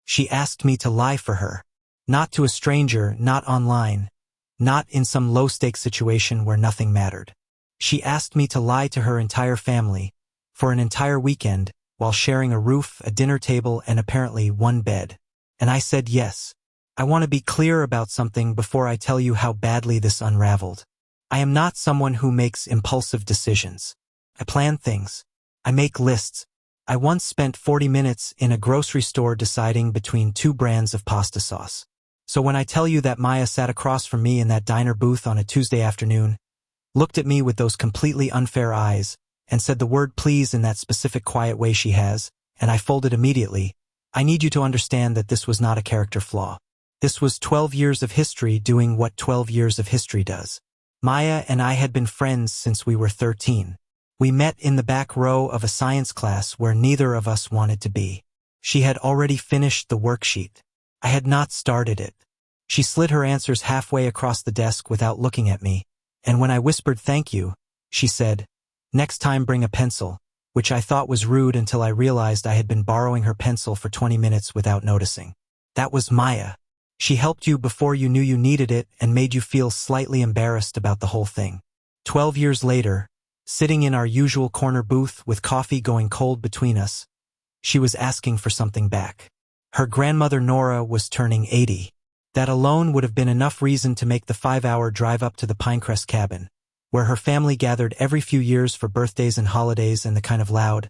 She asked me to lie for her. Not to a stranger, not online, not in some low-stakes situation where nothing mattered. She asked me to lie to her entire family, for an entire weekend, while sharing a roof, a dinner table, and apparently one bed. And I said yes. I want to be clear about something before I tell you how badly this unraveled. I am not someone who makes impulsive decisions. I plan things. I make lists. I once spent 40 minutes in a grocery store deciding between 2 brands of pasta sauce. So when I tell you that Maya sat across from me in that diner booth on a Tuesday afternoon, looked at me with those completely unfair eyes, and said the word please in that specific quiet way she has, and I folded immediately, I need you to understand that this was not a character flaw. This was 12 years of history doing what 12 years of history does. Maya and I had been friends since we were 13. We met in the back row of a science class where neither of us wanted to be. She had already finished the worksheet. I had not started it. She slid her answers halfway across the desk without looking at me, and when I whispered thank you, she said, "Next time bring a pencil," which I thought was rude until I realized I had been borrowing her pencil for 20 minutes without noticing. That was Maya. She helped you before you knew you needed it and made you feel slightly embarrassed about the whole thing. 12 years later, sitting in our usual corner booth with coffee going cold between us, she was asking for something back. Her grandmother Nora was turning 80. That alone would have been enough reason to make the 5-hour drive up to the Pinecrest cabin, where her family gathered every few years for birthdays and holidays and the kind of loud,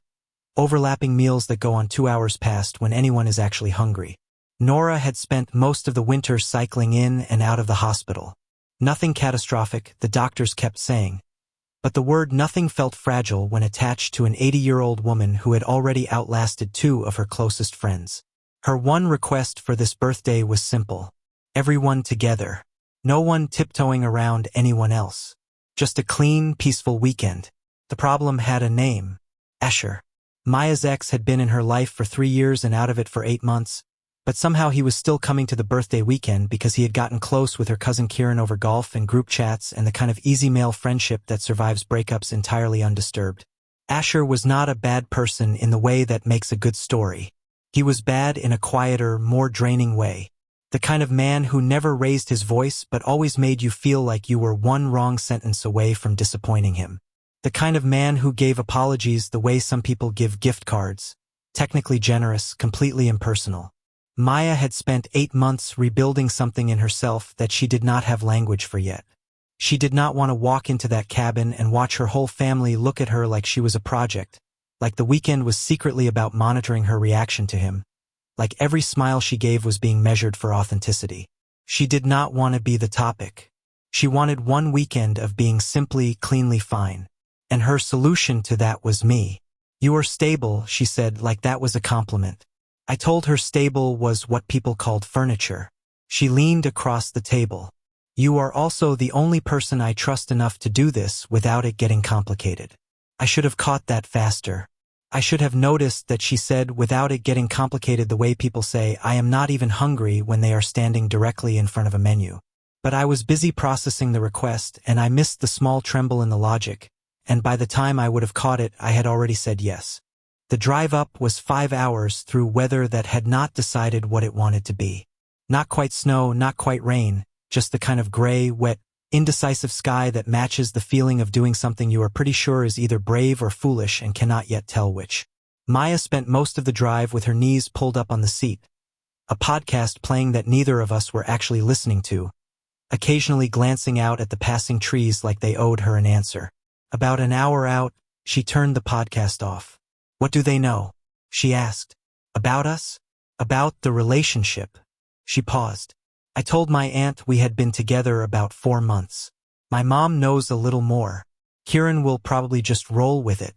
overlapping meals that go on 2 hours past when anyone is actually hungry. Nora had spent most of the winter cycling in and out of the hospital. Nothing catastrophic, the doctors kept saying. But the word nothing felt fragile when attached to an 80-year-old woman who had already outlasted 2 of her closest friends. Her one request for this birthday was simple. Everyone together. No one tiptoeing around anyone else. Just a clean, peaceful weekend. The problem had a name. Asher. Maya's ex had been in her life for 3 years and out of it for 8 months, but somehow he was still coming to the birthday weekend because he had gotten close with her cousin Kieran over golf and group chats and the kind of easy male friendship that survives breakups entirely undisturbed. Asher was not a bad person in the way that makes a good story. He was bad in a quieter, more draining way. The kind of man who never raised his voice but always made you feel like you were one wrong sentence away from disappointing him. The kind of man who gave apologies the way some people give gift cards. Technically generous, completely impersonal. Maya had spent 8 months rebuilding something in herself that she did not have language for yet. She did not want to walk into that cabin and watch her whole family look at her like she was a project, like the weekend was secretly about monitoring her reaction to him, like every smile she gave was being measured for authenticity. She did not want to be the topic. She wanted one weekend of being simply, cleanly fine. And her solution to that was me. "You are stable," she said, like that was a compliment. I told her stable was what people called furniture. She leaned across the table. "You are also the only person I trust enough to do this without it getting complicated." I should have caught that faster. I should have noticed that she said without it getting complicated the way people say I am not even hungry when they are standing directly in front of a menu. But I was busy processing the request and I missed the small tremble in the logic, and by the time I would have caught it I had already said yes. The drive up was 5 hours through weather that had not decided what it wanted to be. Not quite snow, not quite rain, just the kind of gray, wet, indecisive sky that matches the feeling of doing something you are pretty sure is either brave or foolish and cannot yet tell which. Maya spent most of the drive with her knees pulled up on the seat, a podcast playing that neither of us were actually listening to, occasionally glancing out at the passing trees like they owed her an answer. About an hour out, she turned the podcast off. "What do they know?" she asked. "About us? About the relationship?" She paused. "I told my aunt we had been together about 4 months. My mom knows a little more. Kieran will probably just roll with it.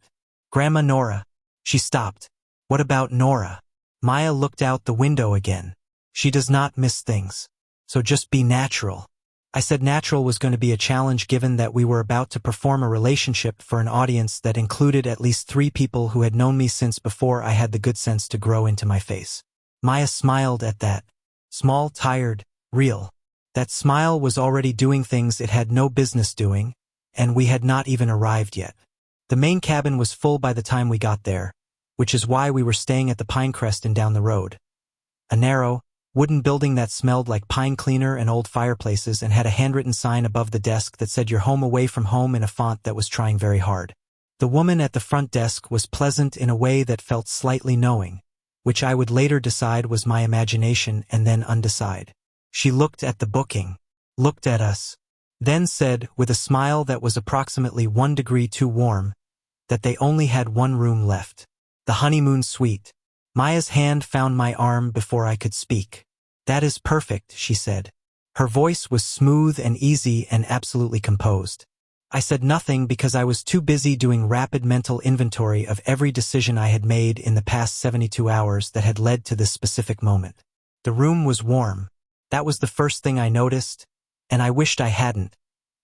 Grandma Nora." She stopped. "What about Nora?" Maya looked out the window again. "She does not miss things. So just be natural." I said natural was going to be a challenge given that we were about to perform a relationship for an audience that included at least 3 people who had known me since before I had the good sense to grow into my face. Maya smiled at that. Small, tired, real. That smile was already doing things it had no business doing, and we had not even arrived yet. The main cabin was full by the time we got there, which is why we were staying at the Pinecrest and down the road. A narrow, wooden building that smelled like pine cleaner and old fireplaces and had a handwritten sign above the desk that said "You're home away from home" in a font that was trying very hard. The woman at the front desk was pleasant in a way that felt slightly knowing, which I would later decide was my imagination and then undecide. She looked at the booking, looked at us, then said, with a smile that was approximately 1 degree too warm, that they only had one room left. The honeymoon suite. Maya's hand found my arm before I could speak. "That is perfect," she said. Her voice was smooth and easy and absolutely composed. I said nothing because I was too busy doing rapid mental inventory of every decision I had made in the past 72 hours that had led to this specific moment. The room was warm. That was the first thing I noticed, and I wished I hadn't,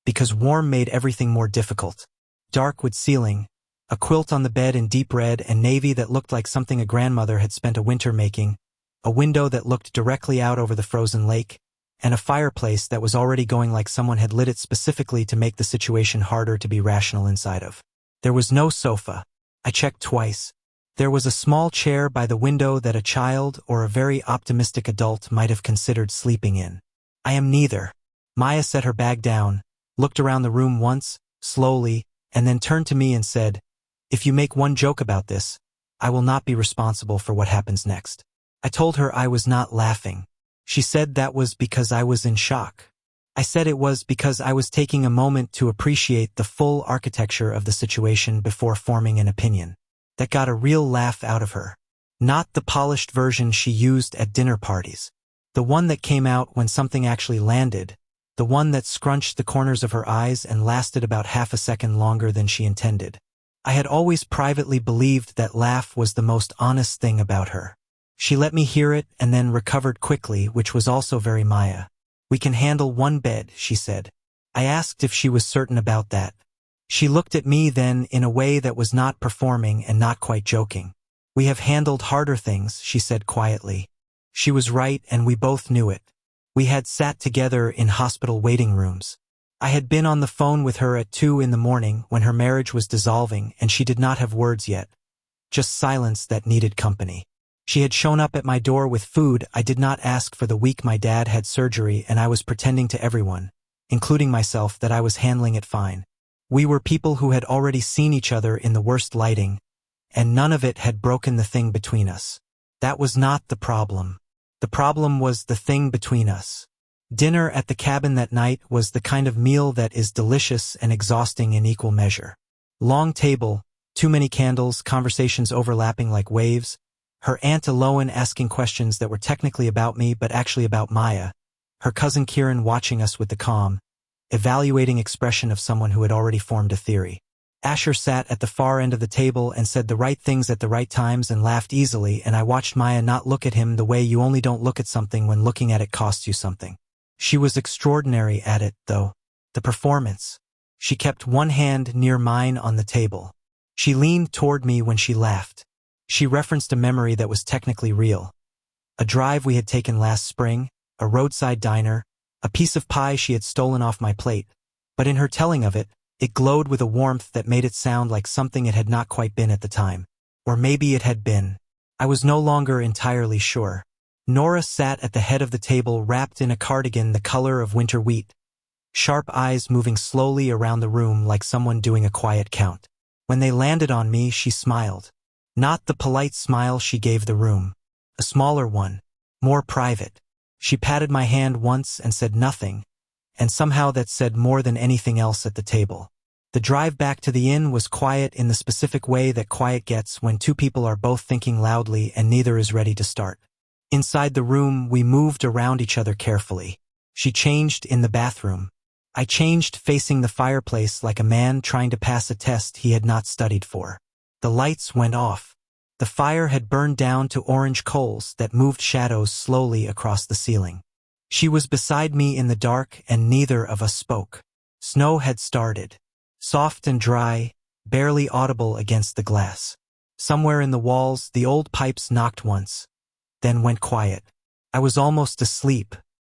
because warm made everything more difficult. Dark wood ceiling, a quilt on the bed in deep red and navy that looked like something a grandmother had spent a winter making, a window that looked directly out over the frozen lake, and a fireplace that was already going like someone had lit it specifically to make the situation harder to be rational inside of. There was no sofa. I checked twice. There was a small chair by the window that a child or a very optimistic adult might have considered sleeping in. I am neither. Maya set her bag down, looked around the room once, slowly, and then turned to me and said, "If you make one joke about this, I will not be responsible for what happens next." I told her I was not laughing. She said that was because I was in shock. I said it was because I was taking a moment to appreciate the full architecture of the situation before forming an opinion. That got a real laugh out of her. Not the polished version she used at dinner parties. The one that came out when something actually landed. The one that scrunched the corners of her eyes and lasted about half a second longer than she intended. I had always privately believed that laugh was the most honest thing about her. She let me hear it and then recovered quickly, which was also very Maya. "We can handle one bed," she said. I asked if she was certain about that. She looked at me then in a way that was not performing and not quite joking. "We have handled harder things," she said quietly. She was right, and we both knew it. We had sat together in hospital waiting rooms. I had been on the phone with her at 2 in the morning when her marriage was dissolving, and she did not have words yet. Just silence that needed company. She had shown up at my door with food I did not ask for the week my dad had surgery, and I was pretending to everyone, including myself, that I was handling it fine. We were people who had already seen each other in the worst lighting, and none of it had broken the thing between us. That was not the problem. The problem was the thing between us. Dinner at the cabin that night was the kind of meal that is delicious and exhausting in equal measure. Long table, too many candles, conversations overlapping like waves, her Aunt Eloan asking questions that were technically about me but actually about Maya, her cousin Kieran watching us with the calm, evaluating expression of someone who had already formed a theory. Asher sat at the far end of the table and said the right things at the right times and laughed easily, and I watched Maya not look at him the way you only don't look at something when looking at it costs you something. She was extraordinary at it, though. The performance. She kept one hand near mine on the table. She leaned toward me when she laughed. She referenced a memory that was technically real. A drive we had taken last spring, a roadside diner, a piece of pie she had stolen off my plate, but in her telling of it, it glowed with a warmth that made it sound like something it had not quite been at the time. Or maybe it had been. I was no longer entirely sure. Nora sat at the head of the table wrapped in a cardigan the color of winter wheat, sharp eyes moving slowly around the room like someone doing a quiet count. When they landed on me, she smiled. Not the polite smile she gave the room. A smaller one, more private. She patted my hand once and said nothing, and somehow that said more than anything else at the table. The drive back to the inn was quiet in the specific way that quiet gets when two people are both thinking loudly and neither is ready to start. Inside the room, we moved around each other carefully. She changed in the bathroom. I changed facing the fireplace like a man trying to pass a test he had not studied for. The lights went off. The fire had burned down to orange coals that moved shadows slowly across the ceiling. She was beside me in the dark and neither of us spoke. Snow had started. Soft and dry, barely audible against the glass. Somewhere in the walls, the old pipes knocked once, then went quiet. I was almost asleep.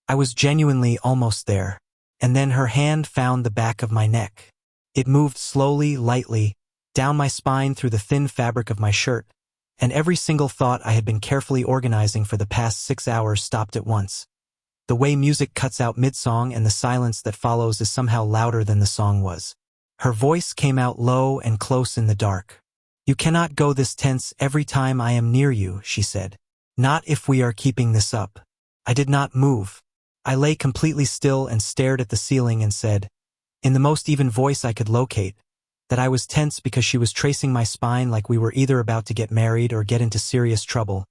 I was genuinely almost there. And then her hand found the back of my neck. It moved slowly, lightly, down my spine through the thin fabric of my shirt, and every single thought I had been carefully organizing for the past 6 hours stopped at once. The way music cuts out mid-song and the silence that follows is somehow louder than the song was. Her voice came out low and close in the dark. "You cannot go this tense every time I am near you," she said. "Not if we are keeping this up." I did not move. I lay completely still and stared at the ceiling and said, in the most even voice I could locate, that I was tense because she was tracing my spine like we were either about to get married or get into serious trouble,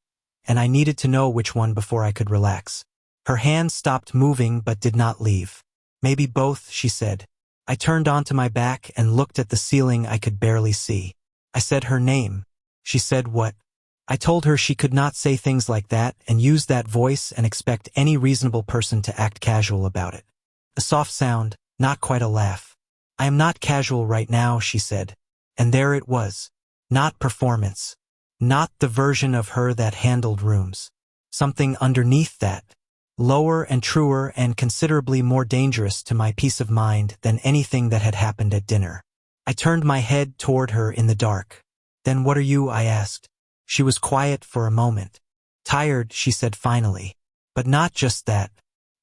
and I needed to know which one before I could relax. Her hand stopped moving but did not leave. "Maybe both," she said. I turned onto my back and looked at the ceiling I could barely see. I said her name. She said what? I told her she could not say things like that and use that voice and expect any reasonable person to act casual about it. A soft sound, not quite a laugh. "I am not casual right now," she said. And there it was. Not performance. Not the version of her that handled rooms. Something underneath that. Lower and truer and considerably more dangerous to my peace of mind than anything that had happened at dinner. I turned my head toward her in the dark. "Then what are you?" I asked. She was quiet for a moment. "Tired," she said finally. But not just that.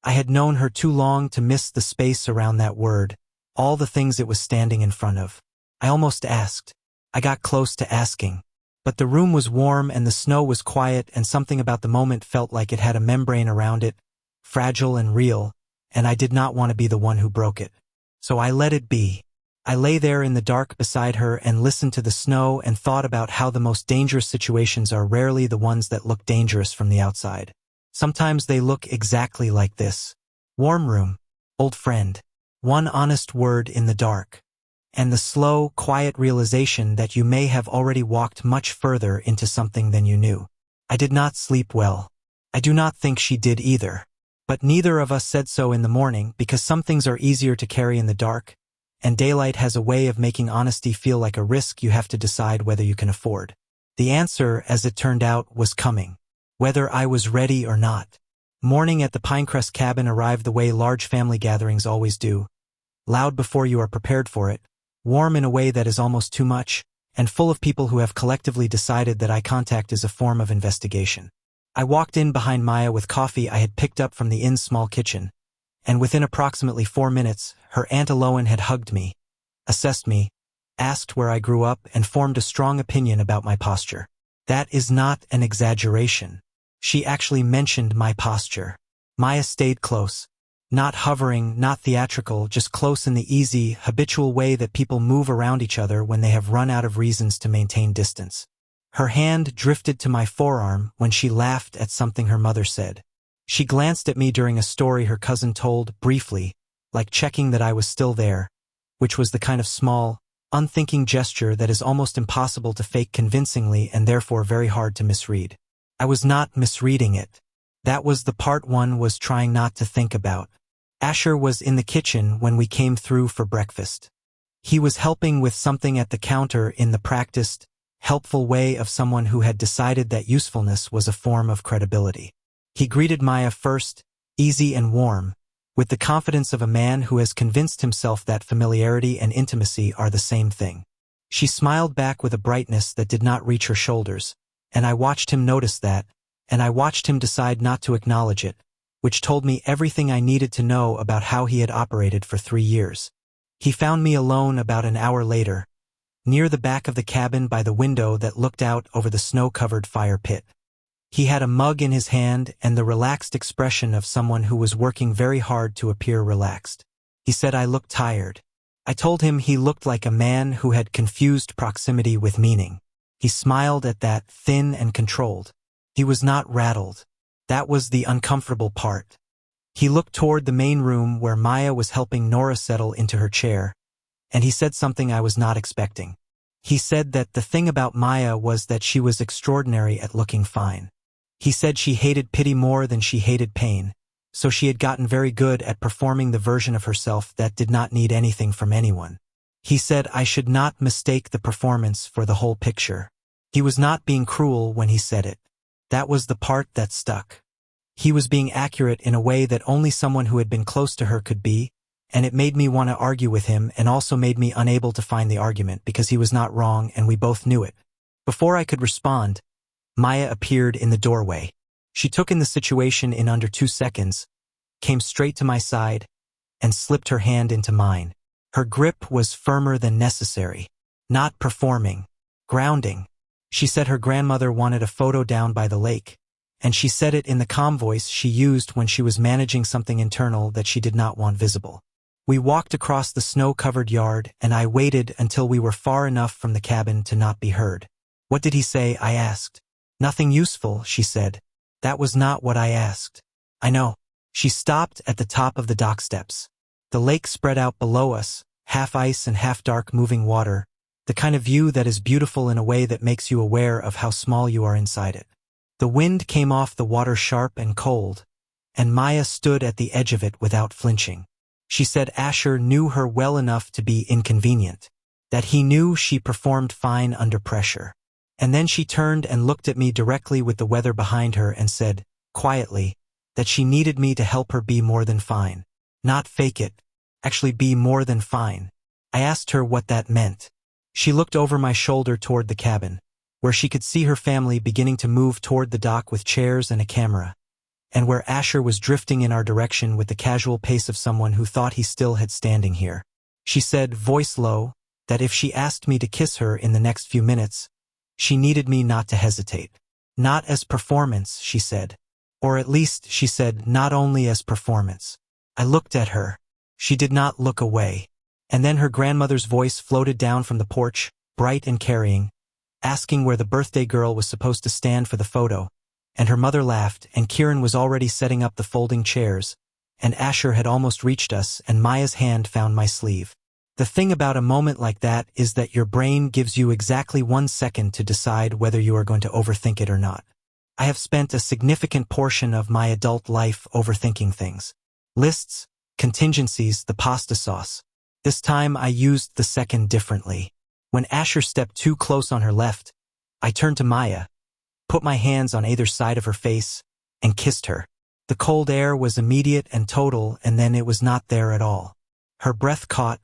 I had known her too long to miss the space around that word, all the things it was standing in front of. I almost asked. I got close to asking. But the room was warm and the snow was quiet, and something about the moment felt like it had a membrane around it, fragile and real, and I did not want to be the one who broke it. So I let it be. I lay there in the dark beside her and listened to the snow and thought about how the most dangerous situations are rarely the ones that look dangerous from the outside. Sometimes they look exactly like this. Warm room, old friend, one honest word in the dark, and the slow, quiet realization that you may have already walked much further into something than you knew. I did not sleep well. I do not think she did either. But neither of us said so in the morning because some things are easier to carry in the dark, and daylight has a way of making honesty feel like a risk you have to decide whether you can afford. The answer, as it turned out, was coming, whether I was ready or not. Morning at the Pinecrest cabin arrived the way large family gatherings always do, loud before you are prepared for it, warm in a way that is almost too much, and full of people who have collectively decided that eye contact is a form of investigation. I walked in behind Maya with coffee I had picked up from the inn's small kitchen, and within approximately 4 minutes, her Aunt Aloan had hugged me, assessed me, asked where I grew up, and formed a strong opinion about my posture. That is not an exaggeration. She actually mentioned my posture. Maya stayed close. Not hovering, not theatrical, just close in the easy, habitual way that people move around each other when they have run out of reasons to maintain distance. Her hand drifted to my forearm when she laughed at something her mother said. She glanced at me during a story her cousin told, briefly, like checking that I was still there, which was the kind of small, unthinking gesture that is almost impossible to fake convincingly and therefore very hard to misread. I was not misreading it. That was the part one was trying not to think about. Asher was in the kitchen when we came through for breakfast. He was helping with something at the counter in the practiced, helpful way of someone who had decided that usefulness was a form of credibility. He greeted Maya first, easy and warm, with the confidence of a man who has convinced himself that familiarity and intimacy are the same thing. She smiled back with a brightness that did not reach her shoulders, and I watched him notice that, and I watched him decide not to acknowledge it, which told me everything I needed to know about how he had operated for 3 years. He found me alone about an hour later, near the back of the cabin by the window that looked out over the snow-covered fire pit. He had a mug in his hand and the relaxed expression of someone who was working very hard to appear relaxed. He said I looked tired. I told him he looked like a man who had confused proximity with meaning. He smiled at that, thin and controlled. He was not rattled. That was the uncomfortable part. He looked toward the main room where Maya was helping Nora settle into her chair, and he said something I was not expecting. He said that the thing about Maya was that she was extraordinary at looking fine. He said she hated pity more than she hated pain, so she had gotten very good at performing the version of herself that did not need anything from anyone. He said I should not mistake the performance for the whole picture. He was not being cruel when he said it. That was the part that stuck. He was being accurate in a way that only someone who had been close to her could be, and it made me want to argue with him and also made me unable to find the argument because he was not wrong and we both knew it. Before I could respond, Maya appeared in the doorway. She took in the situation in under 2 seconds, came straight to my side, and slipped her hand into mine. Her grip was firmer than necessary. Not performing. Grounding. She said her grandmother wanted a photo down by the lake, and she said it in the calm voice she used when she was managing something internal that she did not want visible. We walked across the snow-covered yard, and I waited until we were far enough from the cabin to not be heard. "What did he say?" I asked. "Nothing useful," she said. "That was not what I asked." "I know." She stopped at the top of the dock steps. The lake spread out below us, half ice and half dark moving water, the kind of view that is beautiful in a way that makes you aware of how small you are inside it. The wind came off the water sharp and cold, and Maya stood at the edge of it without flinching. She said Asher knew her well enough to be inconvenient, that he knew she performed fine under pressure. And then she turned and looked at me directly with the weather behind her and said, quietly, that she needed me to help her be more than fine. Not fake it, actually be more than fine. I asked her what that meant. She looked over my shoulder toward the cabin, where she could see her family beginning to move toward the dock with chairs and a camera, and where Asher was drifting in our direction with the casual pace of someone who thought he still had standing here. She said, voice low, that if she asked me to kiss her in the next few minutes, she needed me not to hesitate. Not as performance, she said. Or at least, she said, not only as performance. I looked at her. She did not look away. And then her grandmother's voice floated down from the porch, bright and carrying, asking where the birthday girl was supposed to stand for the photo, and her mother laughed, and Kieran was already setting up the folding chairs, and Asher had almost reached us, and Maya's hand found my sleeve. The thing about a moment like that is that your brain gives you exactly 1 second to decide whether you are going to overthink it or not. I have spent a significant portion of my adult life overthinking things. Lists, contingencies, the pasta sauce. This time I used the second differently. When Asher stepped too close on her left, I turned to Maya, put my hands on either side of her face, and kissed her. The cold air was immediate and total, and then it was not there at all. Her breath caught,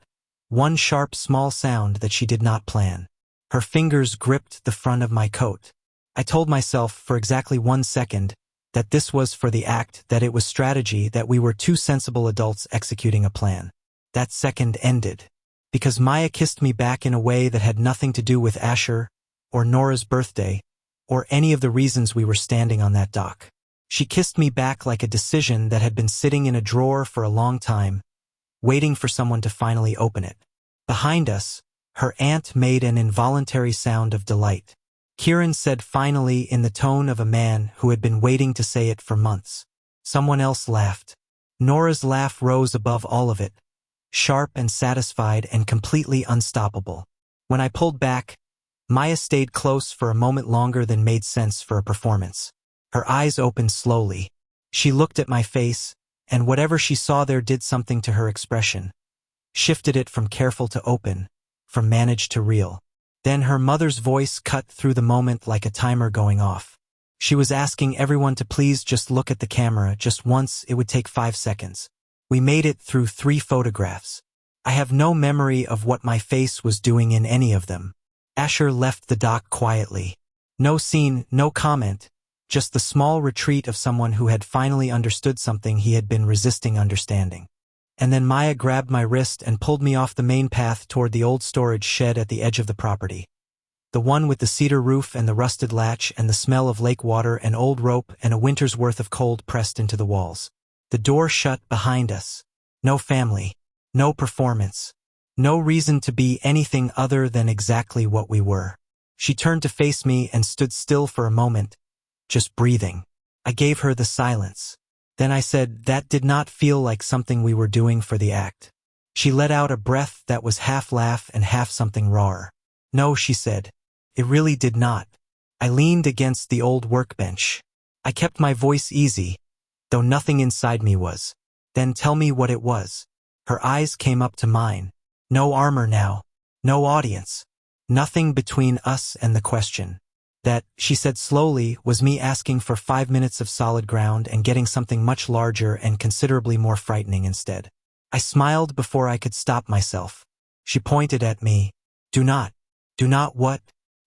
one sharp small sound that she did not plan. Her fingers gripped the front of my coat. I told myself for exactly 1 second that this was for the act, that it was strategy, that we were two sensible adults executing a plan. That second ended, because Maya kissed me back in a way that had nothing to do with Asher, or Nora's birthday, or any of the reasons we were standing on that dock. She kissed me back like a decision that had been sitting in a drawer for a long time, waiting for someone to finally open it. Behind us, her aunt made an involuntary sound of delight. Kieran said finally in the tone of a man who had been waiting to say it for months. Someone else laughed. Nora's laugh rose above all of it, sharp and satisfied and completely unstoppable. When I pulled back, Maya stayed close for a moment longer than made sense for a performance. Her eyes opened slowly. She looked at my face, and whatever she saw there did something to her expression. Shifted it from careful to open, from managed to real. Then her mother's voice cut through the moment like a timer going off. She was asking everyone to please just look at the camera just once. It would take 5 seconds. We made it through 3 photographs. I have no memory of what my face was doing in any of them. Asher left the dock quietly. No scene, no comment, just the small retreat of someone who had finally understood something he had been resisting understanding. And then Maya grabbed my wrist and pulled me off the main path toward the old storage shed at the edge of the property. The one with the cedar roof and the rusted latch and the smell of lake water and old rope and a winter's worth of cold pressed into the walls. The door shut behind us. No family. No performance. No reason to be anything other than exactly what we were. She turned to face me and stood still for a moment, just breathing. I gave her the silence. Then I said that did not feel like something we were doing for the act. She let out a breath that was half laugh and half something rawer. No, she said. It really did not. I leaned against the old workbench. I kept my voice easy, though nothing inside me was. Then tell me what it was. Her eyes came up to mine. No armor now. No audience. Nothing between us and the question. That, she said slowly, was me asking for 5 minutes of solid ground and getting something much larger and considerably more frightening instead. I smiled before I could stop myself. She pointed at me. Do not what?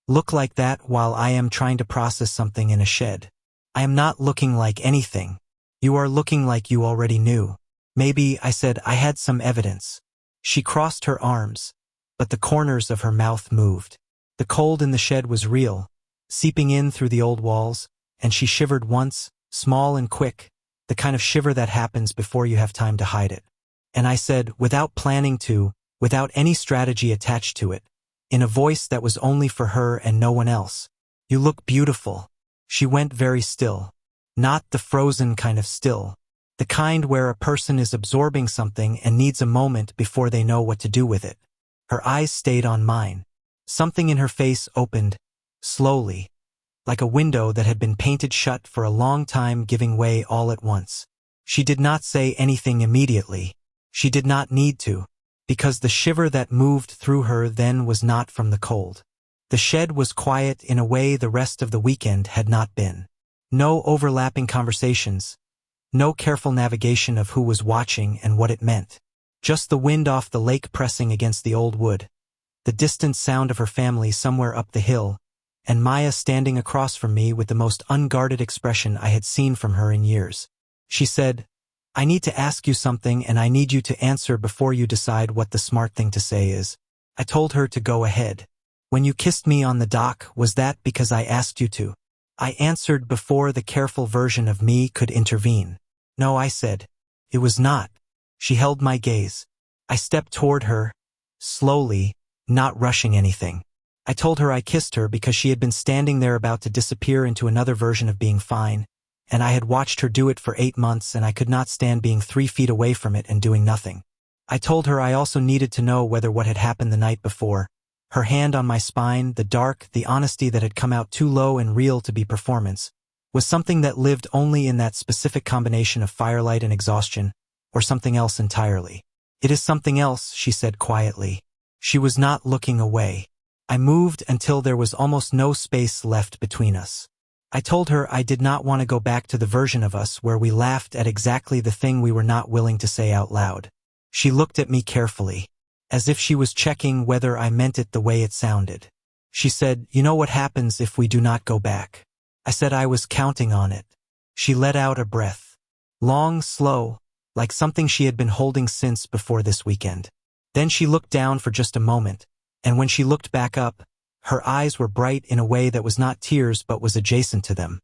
look like that while I am trying to process something in a shed. I am not looking like anything. You are looking like you already knew. Maybe, I said, I had some evidence. She crossed her arms, but the corners of her mouth moved. The cold in the shed was real, seeping in through the old walls, and she shivered once, small and quick, the kind of shiver that happens before you have time to hide it. And I said, without planning to, without any strategy attached to it, in a voice that was only for her and no one else, "You look beautiful." She went very still. Not the frozen kind of still. The kind where a person is absorbing something and needs a moment before they know what to do with it. Her eyes stayed on mine. Something in her face opened, slowly, like a window that had been painted shut for a long time giving way all at once. She did not say anything immediately. She did not need to, because the shiver that moved through her then was not from the cold. The shed was quiet in a way the rest of the weekend had not been. No overlapping conversations, no careful navigation of who was watching and what it meant. Just the wind off the lake pressing against the old wood, the distant sound of her family somewhere up the hill, and Maya standing across from me with the most unguarded expression I had seen from her in years. She said, "I need to ask you something and I need you to answer before you decide what the smart thing to say is." I told her to go ahead. "When you kissed me on the dock, was that because I asked you to?" I answered before the careful version of me could intervene. "No," I said. "It was not." She held my gaze. I stepped toward her, slowly, not rushing anything. I told her I kissed her because she had been standing there about to disappear into another version of being fine, and I had watched her do it for 8 months and I could not stand being 3 feet away from it and doing nothing. I told her I also needed to know whether what had happened the night before, her hand on my spine, the dark, the honesty that had come out too low and real to be performance, was something that lived only in that specific combination of firelight and exhaustion, or something else entirely. "It is something else," she said quietly. She was not looking away. I moved until there was almost no space left between us. I told her I did not want to go back to the version of us where we laughed at exactly the thing we were not willing to say out loud. She looked at me carefully, as if she was checking whether I meant it the way it sounded. She said, "You know what happens if we do not go back?" I said I was counting on it. She let out a breath. Long, slow, like something she had been holding since before this weekend. Then she looked down for just a moment, and when she looked back up, her eyes were bright in a way that was not tears but was adjacent to them.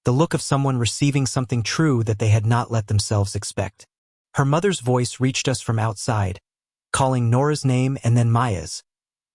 The look of someone receiving something true that they had not let themselves expect. Her mother's voice reached us from outside, calling Nora's name and then Maya's,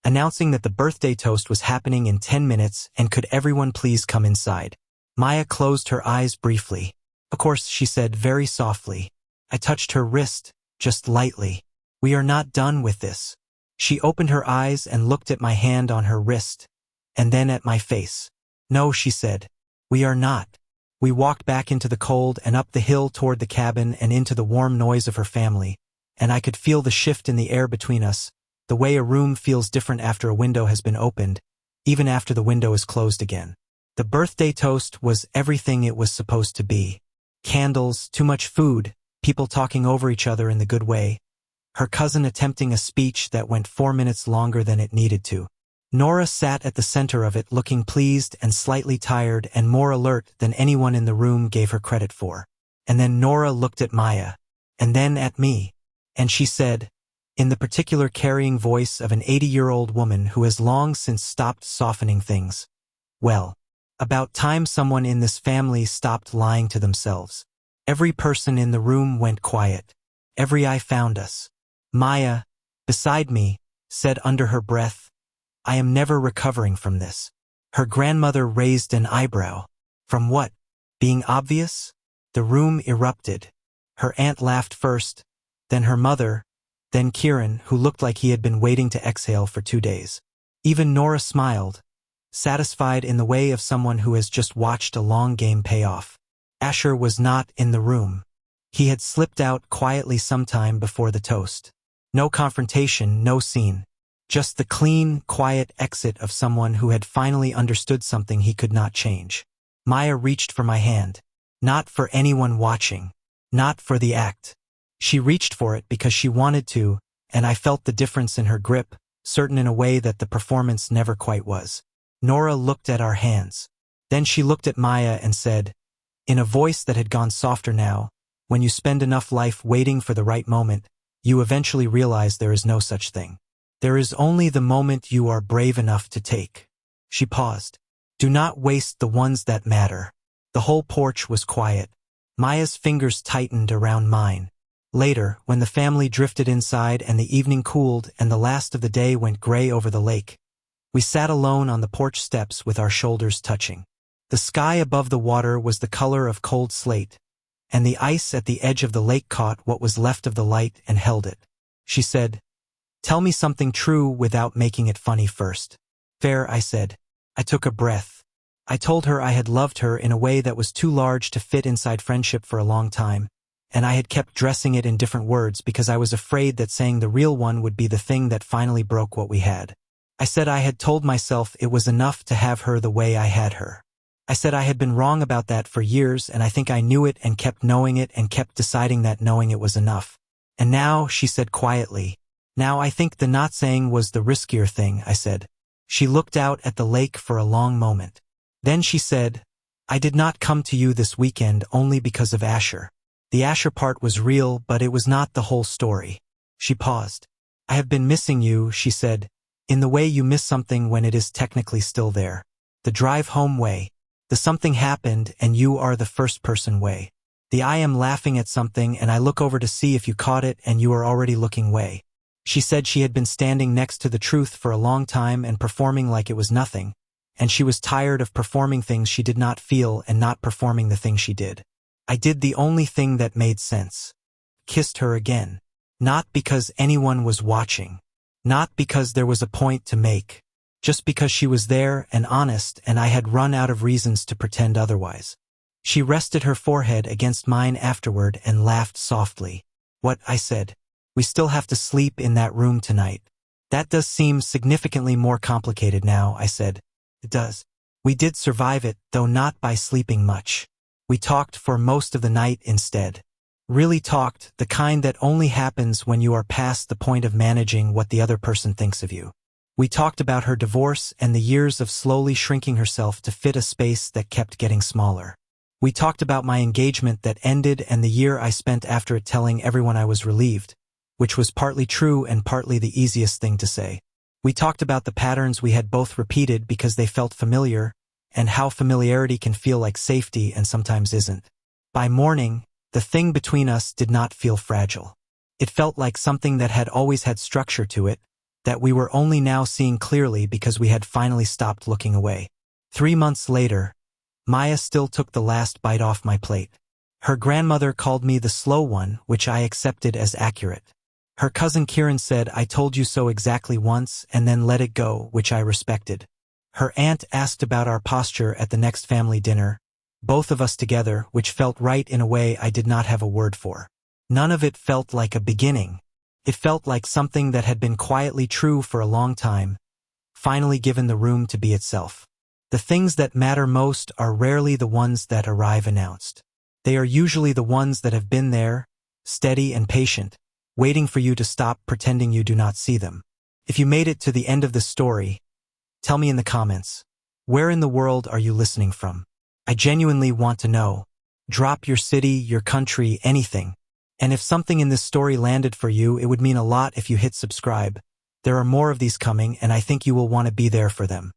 announcing that the birthday toast was happening in 10 minutes and could everyone please come inside. Maya closed her eyes briefly. "Of course," she said very softly. I touched her wrist, just lightly. "We are not done with this." She opened her eyes and looked at my hand on her wrist, and then at my face. "No," she said. "We are not." We walked back into the cold and up the hill toward the cabin and into the warm noise of her family, and I could feel the shift in the air between us, the way a room feels different after a window has been opened, even after the window is closed again. The birthday toast was everything it was supposed to be. Candles, too much food, people talking over each other in the good way, her cousin attempting a speech that went 4 minutes longer than it needed to. Nora sat at the center of it looking pleased and slightly tired and more alert than anyone in the room gave her credit for. And then Nora looked at Maya, and then at me, and she said, in the particular carrying voice of an 80-year-old woman who has long since stopped softening things, "Well, about time someone in this family stopped lying to themselves." Every person in the room went quiet. Every eye found us. Maya, beside me, said under her breath, "I am never recovering from this." Her grandmother raised an eyebrow. "From what? Being obvious?" The room erupted. Her aunt laughed first, then her mother, then Kieran, who looked like he had been waiting to exhale for 2 days. Even Nora smiled, satisfied in the way of someone who has just watched a long game pay off. Asher was not in the room. He had slipped out quietly sometime before the toast. No confrontation, no scene. Just the clean, quiet exit of someone who had finally understood something he could not change. Maya reached for my hand. Not for anyone watching. Not for the act. She reached for it because she wanted to, and I felt the difference in her grip, certain in a way that the performance never quite was. Nora looked at our hands. Then she looked at Maya and said, in a voice that had gone softer now, when you spend enough life waiting for the right moment, you eventually realize there is no such thing. There is only the moment you are brave enough to take. She paused. Do not waste the ones that matter. The whole porch was quiet. Maya's fingers tightened around mine. Later, when the family drifted inside and the evening cooled and the last of the day went gray over the lake, we sat alone on the porch steps with our shoulders touching. The sky above the water was the color of cold slate, and the ice at the edge of the lake caught what was left of the light and held it. She said, tell me something true without making it funny first. Fair, I said. I took a breath. I told her I had loved her in a way that was too large to fit inside friendship for a long time, and I had kept dressing it in different words because I was afraid that saying the real one would be the thing that finally broke what we had. I said I had told myself it was enough to have her the way I had her. I said I had been wrong about that for years, and I think I knew it and kept knowing it and kept deciding that knowing it was enough. And now, she said quietly, now I think the not saying was the riskier thing, I said. She looked out at the lake for a long moment. Then she said, I did not come to you this weekend only because of Asher. The Asher part was real, but it was not the whole story. She paused. I have been missing you, she said, in the way you miss something when it is technically still there. The drive home way. The something happened and you are the first person way. The I am laughing at something and I look over to see if you caught it and you are already looking way. She said she had been standing next to the truth for a long time and performing like it was nothing, and she was tired of performing things she did not feel and not performing the thing she did. I did the only thing that made sense. Kissed her again. Not because anyone was watching. Not because there was a point to make. Just because she was there and honest and I had run out of reasons to pretend otherwise. She rested her forehead against mine afterward and laughed softly. What, I said. We still have to sleep in that room tonight. That does seem significantly more complicated now, I said. It does. We did survive it, though not by sleeping much. We talked for most of the night instead. Really talked, the kind that only happens when you are past the point of managing what the other person thinks of you. We talked about her divorce and the years of slowly shrinking herself to fit a space that kept getting smaller. We talked about my engagement that ended and the year I spent after it telling everyone I was relieved, which was partly true and partly the easiest thing to say. We talked about the patterns we had both repeated because they felt familiar, and how familiarity can feel like safety and sometimes isn't. By morning, the thing between us did not feel fragile. It felt like something that had always had structure to it, that we were only now seeing clearly because we had finally stopped looking away. 3 months later, Maya still took the last bite off my plate. Her grandmother called me the slow one, which I accepted as accurate. Her cousin Kieran said I told you so exactly once and then let it go, which I respected. Her aunt asked about our posture at the next family dinner, both of us together, which felt right in a way I did not have a word for. None of it felt like a beginning. It felt like something that had been quietly true for a long time, finally given the room to be itself. The things that matter most are rarely the ones that arrive announced. They are usually the ones that have been there, steady and patient, waiting for you to stop pretending you do not see them. If you made it to the end of the story, tell me in the comments, where in the world are you listening from? I genuinely want to know. Drop your city, your country, anything. And if something in this story landed for you, it would mean a lot if you hit subscribe. There are more of these coming, and I think you will want to be there for them.